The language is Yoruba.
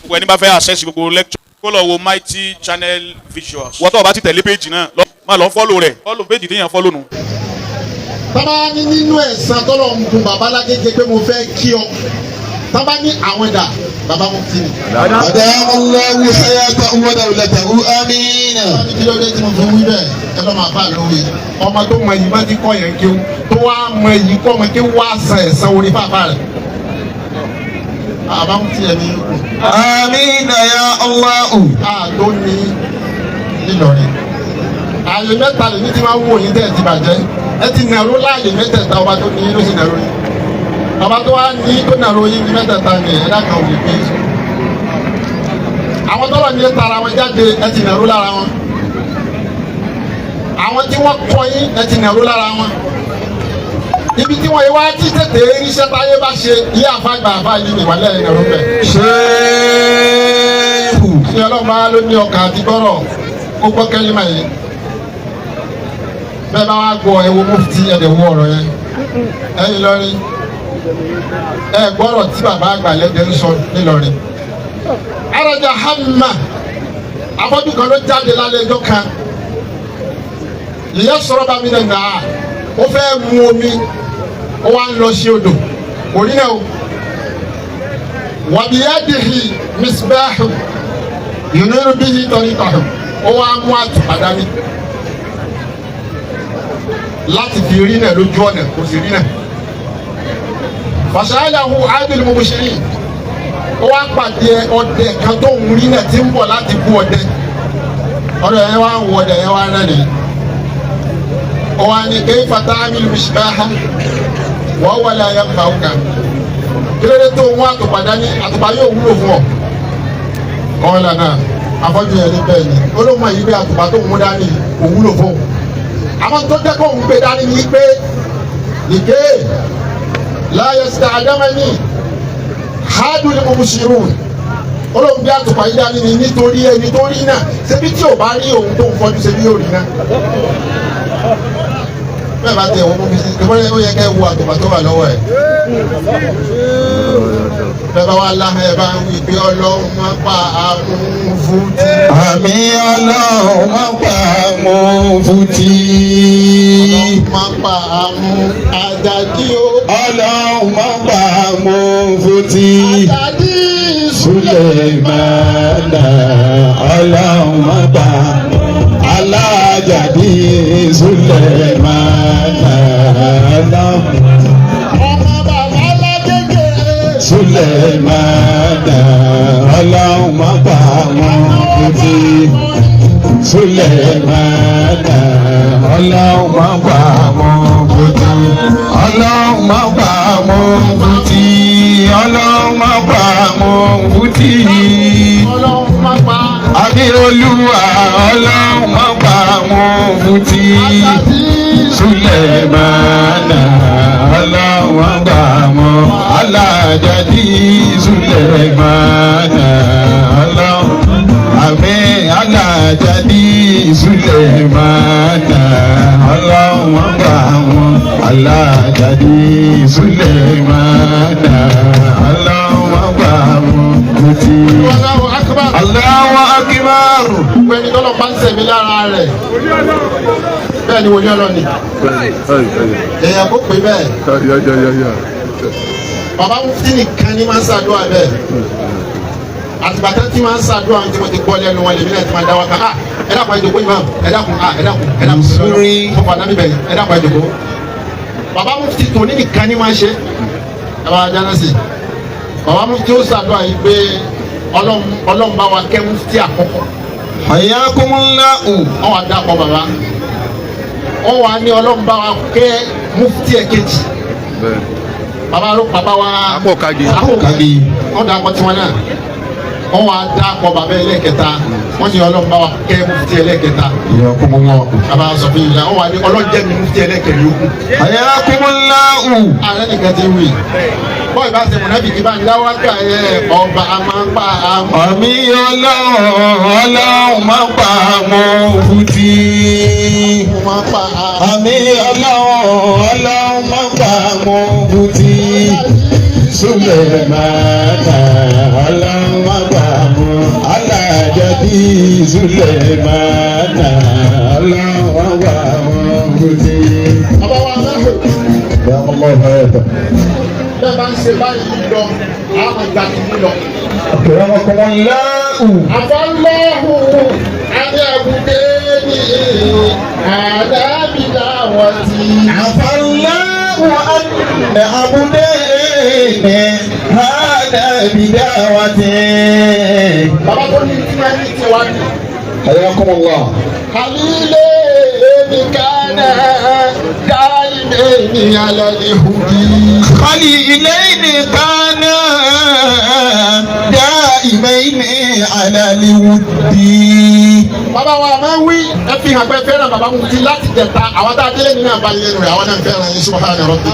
gbogbo ẹni bá fẹ́ access gbogbo lecture kó lọ wo Mighty Channel Visuals. wọ́n tó o bá ti tẹ̀lé péjì náà máa lọ fọ́lò rẹ̀ fọ́lò péjì téèyàn fọ́lò nù. tábà ní nínú ẹ̀sán tọ́lọ̀ ń kun Baba-Lagege pé mo fẹ́ kí ọ tábà ní àwọn ẹ̀dá bàbá Mufty ni. Allahu hayata wa dawlatahu àmín. wọ́n ní kí ló dé tí mo fi wí bẹ́ẹ̀ ẹ lọ́ máa bá a lóye ọmọ tó mọ èyí má ti kọ́ yẹn kéwù tó wá mọ èyí kọ́ ọmọ kéwù wá san ẹ̀san orí bàbá rẹ̀. bàbá Mufty ẹ̀ ní ikú. Àmín ya Allahu. àtó ní Ìlọrin ààyè mẹ́ta lè ní tí máa ń wò yín tẹ̀ ti bàjẹ́ ẹ ti nàró láàyè mẹ́tẹ̀ẹ̀ta ọba tó ní ló sì nàró yín ọba tó wá ní tó nàró yín ní mẹ́tẹ̀ẹ̀ta ní ẹ̀dá kan ò lè gbé àwọn tọ́lọ̀ ní tara wọn jáde ẹ ti nàró lára wọn àwọn tí wọ́n kọ́ yín ẹ ti nàró lára wọn ibi tí wọ́n yẹ wá tí tètè iṣẹ́ táyé bá ṣe ilé àfàgbà àfàyè ìwàlẹ̀ ẹ̀ nàró bẹ̀. Ṣéèkù. ṣé ọlọ́mọ ló ní ọkà àti gbọ́rọ̀ ó gbọ́ kẹ́lí máa yẹ bẹ́ẹ̀ bá wá gbọ́ ẹ wo Mufty ẹ̀dẹ̀ wo ọ̀rọ̀ yẹn ẹ̀yin lọ́rin ẹ gbọ́rọ̀ tí bàbá àgbà lẹ́dẹ̀ ń sọ nílọrin. arajà hama afọ́jú kan ló jáde lálẹ́ ẹjọ́ kan ìyá sọ̀rọ̀ bá mi nà nà á ó fẹ́ mu omi ó wá ń lọ sí odò orí náà o wàbíyádìhì misbahu yuniru bihi tọ́nítàhù ó wá mú àtùpà dání láti fi rí náà lójú ọ̀nà kò sì rí náà. fàṣàyàwó ábìlì mọ̀mọ́sẹ̀rì ó wá pàdé ọdẹ kan tó ń rí náà tí ń bọ̀ láti bú ọdẹ yẹn wá ń wọ ọdẹ yẹn wá náà nìyí. ó wá ní kéé fata ábìlì mùsùlùmá wọ́n wọlé ayé nfa ọ̀gá kílódé tó ń wá àtùpà dání àtùpà yóò wúlò fún ọ. kọ́ lànà afọ́jú yẹn ní bẹ́ẹ̀ ni ó ló mọ ìyí pé àtùpà tó ń mú dání kò wúlò fún un. àmọ́ tó jẹ́ kó ń gbé dání ní pé ìké láyé sí àdámẹ́ni hádùn ní mọ̀mùsírù olóhùn bí àtùpà yìí dání ní nítorí ẹni tó rí náà ṣebí tí ò bá rí òun tó ń fọjú ṣebí yóò rí náà. bẹ́ẹ̀ bá tẹ̀ wọ́n mú mi sí i ó yẹ kẹ́ wo àtùpà tó wà lọ́wọ́ ẹ̀. bẹ́ẹ̀ bá wà láhẹ́ ẹ̀ bá ń wí pé ọlọ́run máa pa Mufty. Àmín Ọlọ́run máa pa Mufty. Ọlọ́run máa pa Àjàdí o. Ọlọ́run máa pa Mufty. Àjàdí Sulemana. Ọlọ́run máa pa Alájàdí Sulemana. ọmọ Baba-Lagege. Sulemana. Ọlọ́run máa pa Mufty. Sulemana. Ọlọ́run máa pa Mufty. Ọlọ́run máa pa Mufty. Ọlọ́run máa pa Mufty. Ọlọ́run máa pa Adéolúwa. Ọlọ́run máa pa Mufty. Sulemana. Ọlọ́run máa pa Alájàdí Sulemana. Ọlọ́run àmín Alájàdí Sulemana. Ọlọ́run máa pa Alájàdí Sulemana. Ọlọ́run máa pa Mufty. Allahu Akbar. Allahu Akbar. gbogbo ẹni tọ́lọ̀ bá ń sẹ̀mí lára rẹ̀ bẹ́ẹ̀ ni wòlíì ọlọ́ni èèyàn kò pé bẹ́ẹ̀ Baba Mufty nìkan ni máa ń ṣàdúrà bẹ́ẹ̀ àtìgbàtà tí máa ń ṣàdúrà tí mo ti gbọ́ lẹ́nu wọn lèmi náà ti máa dá wa kan ẹ dákun ẹjọ gbóyè máa ẹ dákun fọfọ anábì bẹ́ẹ̀ ẹ dákun ẹjọ gbó Baba Mufty tó ní nìkan ni máa ń ṣe ẹ bá dáná sí Baba Mufty ó ṣàdúrà yìí pé Ọlọ́run bá wa kẹ́ Mufty àkọ́kọ́. Hayyakumullahu. wọ́n wá dápọ̀ bàbá wọ́n wá ní Ọlọ́run bá wa kẹ́ Mufty ẹ̀kejì bàbá wa Akọ̀kagì wọ́n dápọ̀ tiwọn náà wọ́n wá dápọ̀ bàbá ẹlẹ́kẹta wọ́n ní Ọlọ́run bá wa kẹ́ Mufty ẹlẹ́kẹta Hayyakumullahu. bàbá sọ fún yìí wọ́n wá ní Ọlọ́run jẹ́ mi Mufty ẹlẹ́kẹrin yòókù. Hayyakumullahu. ààrẹ nìkan ti wì bọ́ọ̀ ìbá ṣe mọ̀nàbí kí bá ń dáwọ́ gbà ẹ ọba a máa ń pa àmọ́. Àmín Ọlọ́run máa pa Mufty. Àmín Ọlọ́run máa pa Mufty. Sulemana. Ọlọ́run máa pa Sulemana ọlọ́wọ́ wà wọ́n kùtì. bàbá wa náà Ya Allah hayata. bẹ́ẹ̀ bá ń ṣe báyìí lọ àwọn ìgbà kìíní lọ. Akramakumullahu. àfọlọ́hù adébùdéni àdábìdáwọ̀tì. Afallahu an abudene hada bidawati. bàbá tó ní tí wọ́n ní tiwa ní. Hayakumullah. kàlílé nìkanà dáìmẹ́ni alálẹ́hùdí. خليلين كانا دائمين على الود. bàbá wa máa ń wí ẹ fi hàn pé fẹ́ràn bàbá Mufty láti jẹta àwọn tá a délé nínú àbálẹ̀ rẹ̀ àwọn náà fẹ́ràn yín subhana rabbi.